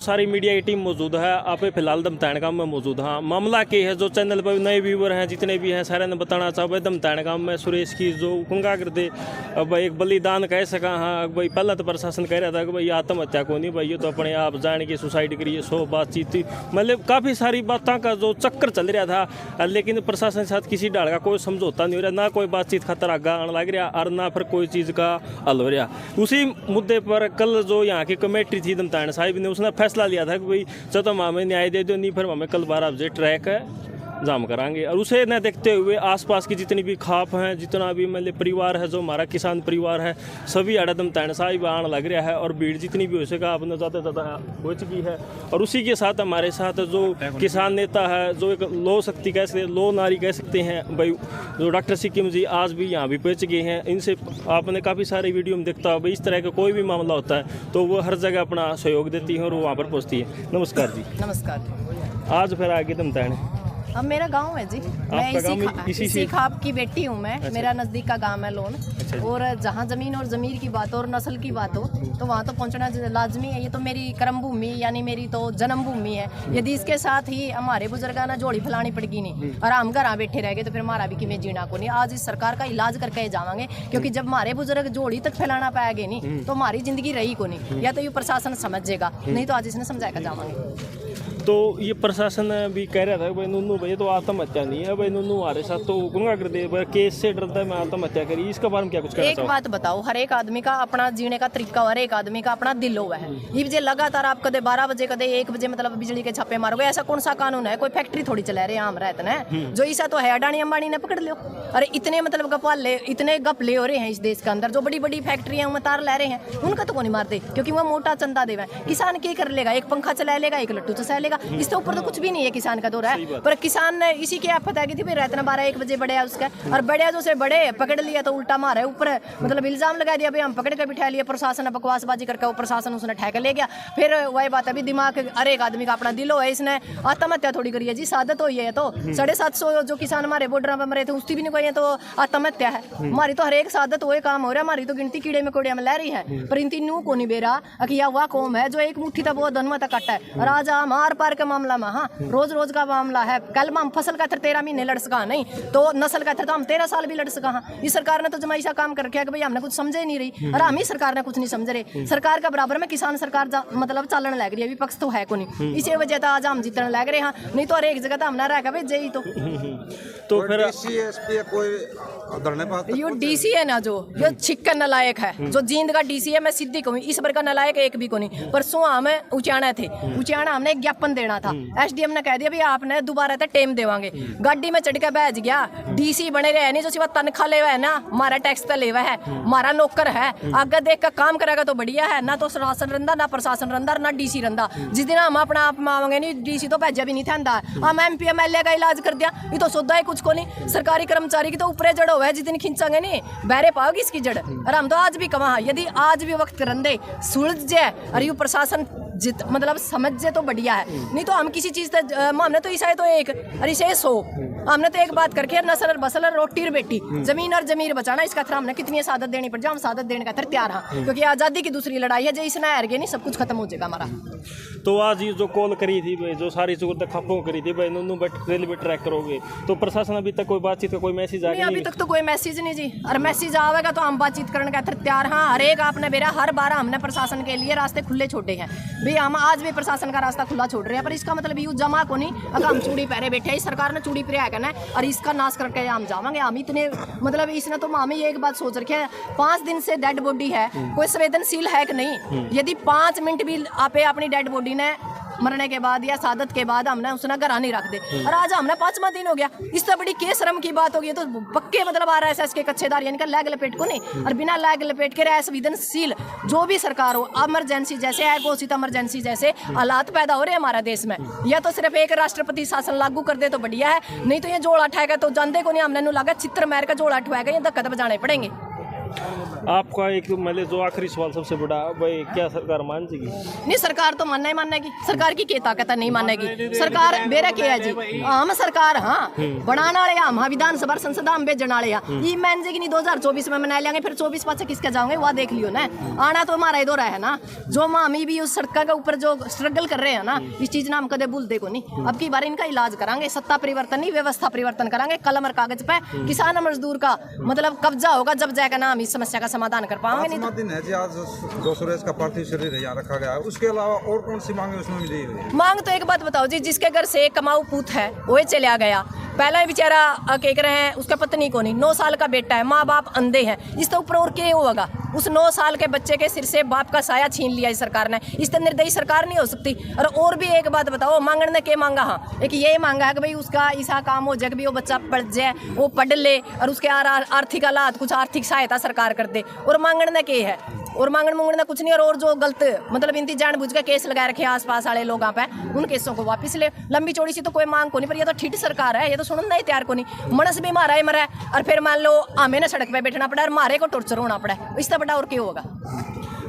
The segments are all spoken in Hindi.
सारी मीडिया की टीम मौजूद है। आप फिलहाल दमतान गांव में मौजूद। हाँ, मामला के है जो चैनल पर नए व्यूवर हैं जितने भी हैं सारे ने बताना चाहो भाई दमतान गांव में सुरेश की जो कुंगा कर दे अब एक बलिदान कह सका। हाँ भाई पहला तो प्रशासन कह रहा था कि भाई आत्महत्या को नहीं भाई ये तो अपने आप जान के सुसाइड करिए सो बातचीत थी, मतलब काफ़ी सारी बातों का जो चक्कर चल रहा था, लेकिन प्रशासन के साथ किसी डाल का कोई समझौता नहीं हो रहा, ना कोई बातचीत खतरा आगा आने लग रहा और ना फिर कोई चीज़ का हल हो रहा। उसी मुद्दे पर कल जो यहाँ की कमेटी थी दमतान साहिब ने उसने फैसला लिया था कि भाई चलो तो हमें न्याय दे दो, नहीं फिर हमें कल 12 बजे ट्रैक जाम कराएंगे। और उसे न देखते हुए आसपास की जितनी भी खाप हैं, जितना भी मतलब परिवार है जो हमारा किसान परिवार है, सभी आड़ा दमतान साहिब आने लग रहा है और भीड़ जितनी भी हो सका आपने ज़्यादा ज़्यादा हो चुकी है। और उसी के साथ हमारे साथ जो किसान नेता है, जो एक लो शक्ति कह सकते लो नारी कह सकते हैं भाई, जो डॉक्टर सिक्किम जी आज भी यहाँ भी पहुँच गए हैं। इनसे आपने काफ़ी सारी वीडियो में देखता हो भाई इस तरह का कोई भी मामला होता है तो वो हर जगह अपना सहयोग देती है और वो वहाँ पर पहुँचती है। नमस्कार जी। नमस्कार। आज फिर आगे दमतान अब मेरा गांव है जी, मैं इसी खाप की बेटी हूँ मैं। अच्छा। मेरा नज़दीक का गांव है लोन। अच्छा। और जहाँ ज़मीन और ज़मीर की बात हो और नस्ल की बात हो तो वहाँ तो पहुँचना लाजमी है। ये तो मेरी कर्म भूमि यानी मेरी तो जन्म भूमि है। यदि इसके साथ ही हमारे बुजुर्गों ने जोड़ी फैलानी पड़गी नहीं और हम घर बैठे रह गए तो फिर हमारा भी किमें जीना को नहीं। आज इस सरकार का इलाज करके जावांगे, क्योंकि जब हमारे बुजुर्ग जोड़ी तक फैलाना पाएंगे नहीं तो हमारी जिंदगी रही को नहीं। या तो ये प्रशासन समझेगा, नहीं तो आज इसने समझाएगा जावांगे। तो ये प्रशासन भी कह रहा था भाई नन्नू भाई तो आत्महत्या नहीं है, भाई नन्नू हमारे साथ तो गुंगा कर दे केस से डरता है मैं आत्महत्या करी। इसका बारे में क्या कुछ कहना एक बात बताओ, हर एक आदमी का अपना जीने का तरीका, हर एक आदमी का अपना दिल हुआ है। ये बजे लगातार आप कदे 12 बजे कदे 1 बजे मतलब बिजली के छापे मारोगे, ऐसा कौन सा कानून है? कोई फैक्ट्री थोड़ी चला रहे हम रहते हैं जो ऐसा तो है अडानी अंबानी ने पकड़ लो। अरे इतने मतलब गपाले इतने गप ले हो रहे हैं इस देश के अंदर, जो बड़ी बड़ी फैक्ट्रियां उनमें तार ले रहे हैं उनका तो को नहीं मारते क्योंकि वो मोटा चंदा देवे। किसान क्या कर लेगा? एक पंखा चला लेगा, एक लट्टू चला लेगा, इससे ऊपर तो कुछ भी नहीं है किसान का दौरा है। पर किसान ने इसी की आप पता है कि रात में 12-1 बजे बड़े उसका, और बड़े जो से बड़े पकड़ लिया तो उल्टा मारे ऊपर मतलब इल्जाम लगा दिया भाई हम पकड़ कर बिठा लिया। प्रशासन ने बकवासबाजी करके वो प्रशासन उसने ठेका ले गया। फिर वही बात अभी दिमाग हर एक आदमी का अपना दिल हो है। इसने आत्महत्या थोड़ी करी है जी, सादत हुई है। तो 750 जो किसान हमारे बॉर्डर पर मरे थे उसकी भी नहीं कोई है तो आत्महत्या है। हमारी तो हर एक सादत हुए काम हो रहा है, हमारी तो गिनती कीड़े में कोड़िया में ले रही है। पर इन तीनों को नहीं बेरा अकिया हुआ कौम है जो एक मुट्ठी था वो धनवा तक कटा है। और आज हम आर पार के मामला में हाँ रोज रोज का मामला है। कल हम फसल का 13 महीने लड़ सका नहीं तो नस्ल का तो हम 13 साल भी लड़ सका। हाँ इस सरकार ने तो जमा ऐसा काम कर रखा है कि भाई हमने कुछ समझे नहीं रही और हम ही सरकार ने कुछ नहीं समझ रहे। सरकार का बराबर में किसान सरकार मतलब चलने लग रही है, विपक्ष तो है को नहीं। इसी वजह से आज हम जीतने लग रहे हैं, नहीं तो हर एक जगह तो हमने रह भाई जय तो फिर यो डीसी है ना जो यो छिक्का नलायक है, जो जींद का डीसी है। मैं सीधी कहूँ इस बार का नलायक एक भी को नहीं। परसों हमें उचाना थे, उचाना हमने एक ज्ञापन देना था। एसडीएम ने कह दिया भाई आपने दोबारा तक टेम देवांगे। गाड़ी में चढ़ के बैठ गया। डीसी बने रहे नहीं जो सिवा तनख्वाह ले है ना, हमारा टैक्स तो ले है, हमारा नौकर है। आगे देख कर काम करेगा तो बढ़िया है, ना तो शासन रंदा ना प्रशासन रंदा ना डीसी रंदा। जिस दिन हम अपना आप मांगे नहीं डीसी तो भेजा भी नहीं था। हम MP MLA का इलाज कर दिया, ये तो सौदा ही कुछ को नहीं। सरकारी कर्मचारी की तो ऊपरे जड़ हो है, जिस दिन खींचांगे नहीं बहरे पाओगी इसकी जड़। और हम तो आज भी कमा यदि आज भी वक्त रंदे सुलझ जाए और यू प्रशासन मतलब समझ जाए तो बढ़िया है। नहीं तो हम किसी चीज हमने तो ईसा तो एक और इसे 100 हमने तो एक बात करके नस्ल बसल रोटी और बेटी जमीन और जमीर बचाना इसका खतरा हमने कितनी सादत देनी पड़ जाए हम सादत देने का तैयार हाँ, क्योंकि आज़ादी की दूसरी लड़ाई है जो इसने हार गए नहीं सब कुछ खत्म हो जाएगा हमारा। तो आज ये जो कॉल करी थी भाई, जो सारी जरूरत खपो करी थी भाई नन्नू बट रेलवे ट्रैक करोगे तो प्रशासन अभी तक कोई बातचीत का कोई मैसेज आ गया नहीं? अभी तक तो कोई मैसेज नहीं जी, और मैसेज आवेगा तो हम बातचीत करने का तैयार हाँ। हर एक आपने बेरा हर बार हमने प्रशासन के लिए रास्ते खुले छोड़े हैं भाई। हम आज भी प्रशासन का रास्ता खुला छोड़ रहे हैं, पर इसका मतलब यू जमा को नहीं अगर हम चूड़ी पहरे बैठे सरकार ने चूड़ी पहरा करना है और इसका नाश करके हम जावांगे। हम इतने मतलब इसने तो हम ही एक बात सोच रखे है 5 दिन से डेड बॉडी है, कोई संवेदनशील है कि नहीं? यदि 5 मिनट भी आपे अपनी डेड बॉडी ने मरने के बाद या सादत के बाद हमने उसने घर नहीं रख दे और आज हमने 5वां दिन हो गया। इससे बड़ी के शर्म की बात होगी तो पक्के मतलब RSS के कच्चेदार यानी लैग लपेट को नहीं और बिना लैग लपेट के संवेदनशील जो भी सरकार हो इमरजेंसी जैसे है घोषित इमरजेंसी जैसे हालात पैदा हो रहे हैं हमारे देश में, या तो सिर्फ एक राष्ट्रपति शासन लागू कर दे तो बढ़िया है, नहीं तो ये जोड़ा उठाएगा तो जानते को नहीं हमने लगा चित्र मार का जोड़ा उठवाएगा ये धक्का बजाने पड़ेंगे। आपका एक मतलब जो आखिरी सवाल सबसे बड़ा, भाई क्या सरकार मान जाएगी? नहीं, सरकार तो मानना ही मानेगी। सरकार की क्या ताकत है नहीं मानेगी? सरकार बेरा क्या है जी, हम सरकार हाँ बनाने वाले हम, हाँ विधानसभा संसद हम भेजने वाले हैं। ये मान जाएगी नहीं 2024 में मना लेंगे, फिर 24 पाछे किसके जाओगे वह देख लियो ना। आना तो हमारा इधर है ना, जो हम भी उस सड़क के ऊपर जो स्ट्रगल कर रहे हैं ना, इस चीज ना हम कदे भूलते को नहीं। अब की बार इनका इलाज करांगे, सत्ता परिवर्तन नहीं व्यवस्था परिवर्तन करांगे। कलम और कागज पे किसान और मजदूर का मतलब कब्जा होगा, जब जाएगा ना हम इस समस्या का समाधान कर पाएंगे। नहीं तो दिन है जी आज जो सुरेश का पार्थिव शरीर यहाँ रखा गया है, उसके अलावा और कौन सी मांगे उसमें मिली हुई है? मांग तो एक बात बताओ जी, जिसके घर से कमाऊ पूत है वही चला गया, पहला ही बेचारा कह रहे हैं उसका पत्नी को नहीं, 9 साल का बेटा है, माँ बाप अंधे हैं, इस तो ऊपर और क्या होगा? उस 9 साल के बच्चे के सिर से बाप का साया छीन लिया इस सरकार ने। इस तरह निर्दयी सरकार नहीं हो सकती। और भी एक बात बताओ, मांगने ने क्या मांगा? हाँ, एक ये मांगा है कि भाई उसका ऐसा काम हो जाए कि वो बच्चा पढ़ जाए, वो पढ़ ले और उसके आर्थिक हालात कुछ आर्थिक सहायता सरकार कर दे। और मांगने ने क्या है? और मांगने कुछ नहीं। और जो गलत मतलब इनती जानबूझ के केस लगा रखे आसपास वाले लोगों पे, उन केसों को वापस ले। लंबी चौड़ी सी तो कोई मांग को नहीं, पर ये तो ठीक सरकार है, ये तो सुनना ही तैयार को नहीं। मनस भी मारा है मरा है, और फिर मान लो हमें ना सड़क पे बैठना पड़ा और मारे को टॉर्चर होना पड़ा, इससे बड़ा और क्या होगा?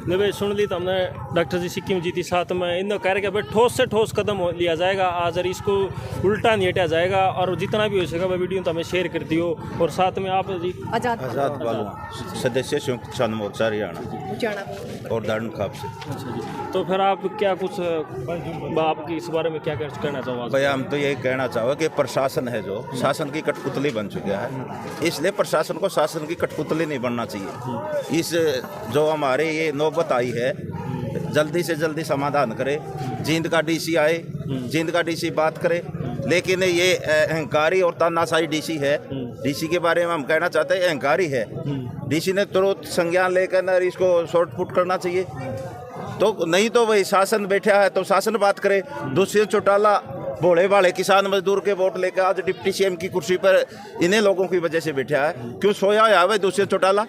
नहीं भाई, सुन ली तो हमने डॉक्टर जी सिक्किम जीती साथ में इन कह रहे भाई ठोस से ठोस कदम लिया जाएगा आज, और इसको उल्टा नहीं हटाया जाएगा। और जितना भी हो सकेगा भाई वीडियो तो हमें शेयर कर दियो। और साथ में आप जी आजाद वालों सदस्य संयुक्त किसान मोर्चा हरियाणा और दारुण खाप से। अच्छा जी, तो फिर आप क्या कुछ आपकी इस बारे में क्या कहना चाहोगे? भाई हम तो यही कहना चाहोगे कि प्रशासन है जो शासन की कठपुतली बन चुका है, इसलिए प्रशासन को शासन की कठपुतली नहीं बनना चाहिए। इस जो हमारे ये नौबत आई है, जल्दी से जल्दी समाधान करे। जींद का डीसी आए, जींद का डीसी बात करे, लेकिन ये अहंकारी और तानाशाही डीसी है। डीसी के बारे में हम कहना चाहते हैं अहंकारी है। डीसी ने तुरंत संज्ञान लेकर ना इसको शॉर्ट पुट करना चाहिए, तो नहीं तो वही शासन बैठा है तो शासन बात करे। दुष्यंत चौटाला भोले भाले किसान मजदूर के वोट लेकर आज डिप्टी सीएम की कुर्सी पर इन्हीं लोगों की वजह से बैठा है। क्यों सोया है भाई दुष्यंत चौटाला?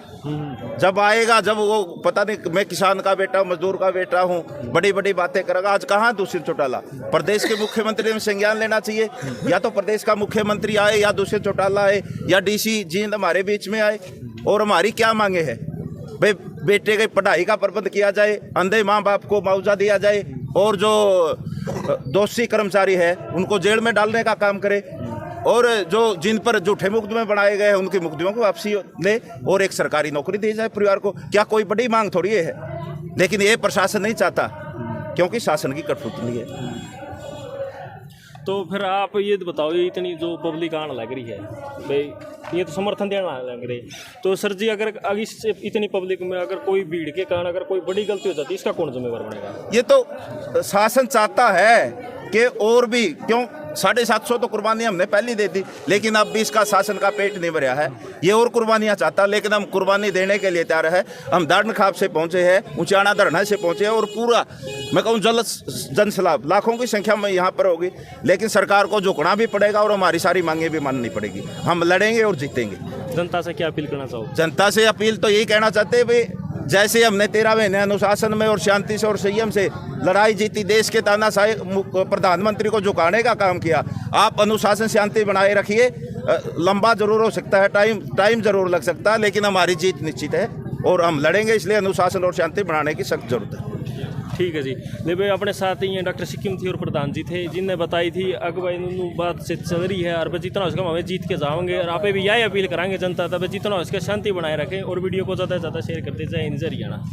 जब आएगा, जब वो पता नहीं मैं किसान का बेटा हूँ, मजदूर का बेटा हूँ, बड़ी बड़ी बातें करेगा। आज कहाँ दुष्यंत चौटाला? प्रदेश के मुख्यमंत्री ने संज्ञान लेना चाहिए। या तो प्रदेश का मुख्यमंत्री आए, या दुष्यंत चौटाला आए, या डीसी जींद हमारे बीच में आए। और हमारी क्या मांगे हैं भाई? बेटे की पढ़ाई का प्रबंध किया जाए, अंधे माँ बाप को मुआवजा दिया जाए, और जो दोषी कर्मचारी है उनको जेल में डालने का काम करे, और जो जिन पर झूठे मुकदमे बनाए गए हैं उनकी मुकदमों को वापसी ले, और एक सरकारी नौकरी दी जाए परिवार को। क्या कोई बड़ी मांग थोड़ी है? लेकिन ये प्रशासन नहीं चाहता, क्योंकि शासन की कठपुतली है। तो फिर आप ये बताओ, ये इतनी जो पब्लिक आने लग रही है भाई, ये तो समर्थन देना लग रही, तो सर जी अगर इससे इतनी पब्लिक में अगर कोई भीड़ के कारण अगर कोई बड़ी गलती हो जाती है, इसका कौन जिम्मेवार बनेगा? ये तो शासन चाहता है कि और भी, क्यों 750 तो कुर्बानी हमने पहले दे दी, लेकिन अब भी इसका शासन का पेट नहीं भरा है। ये और कुर्बानियां चाहता, लेकिन हम कुर्बानी देने के लिए तैयार है। हम दारुण खाप से पहुंचे हैं, ऊंचाना धरना से पहुंचे हैं, और पूरा मैं कहूँ जनसलाब लाखों की संख्या में यहाँ पर होगी। लेकिन सरकार को झुकना भी पड़ेगा और हमारी सारी मांगें भी माननी पड़ेगी। हम लड़ेंगे और जीतेंगे। जनता से क्या अपील करना चाहो? जनता से अपील तो यही कहना चाहते हैं भाई, जैसे हमने 13 महीने अनुशासन में और शांति से और संयम से लड़ाई जीती, देश के तानाशाही प्रधानमंत्री को झुकाने का काम किया, आप अनुशासन शांति बनाए रखिए। लंबा जरूर हो सकता है, टाइम जरूर लग सकता है, लेकिन हमारी जीत निश्चित है और हम लड़ेंगे। इसलिए अनुशासन और शांति बनाने की सख्त जरूरत है। ठीक है जी। नहीं भाई, अपने साथ ही डॉक्टर सिक्किम थी और प्रधान जी थे, जिनने बताई थी अगवाई बात से चल रही है, और जितना हो सके हमें जीत के जाओगे। और आप भी यही अपील कराएंगे जनता तब जितना हो सके शांति बनाए रखें, और वीडियो को ज़्यादा से ज़्यादा शेयर करते जाए। इन हरियाणा।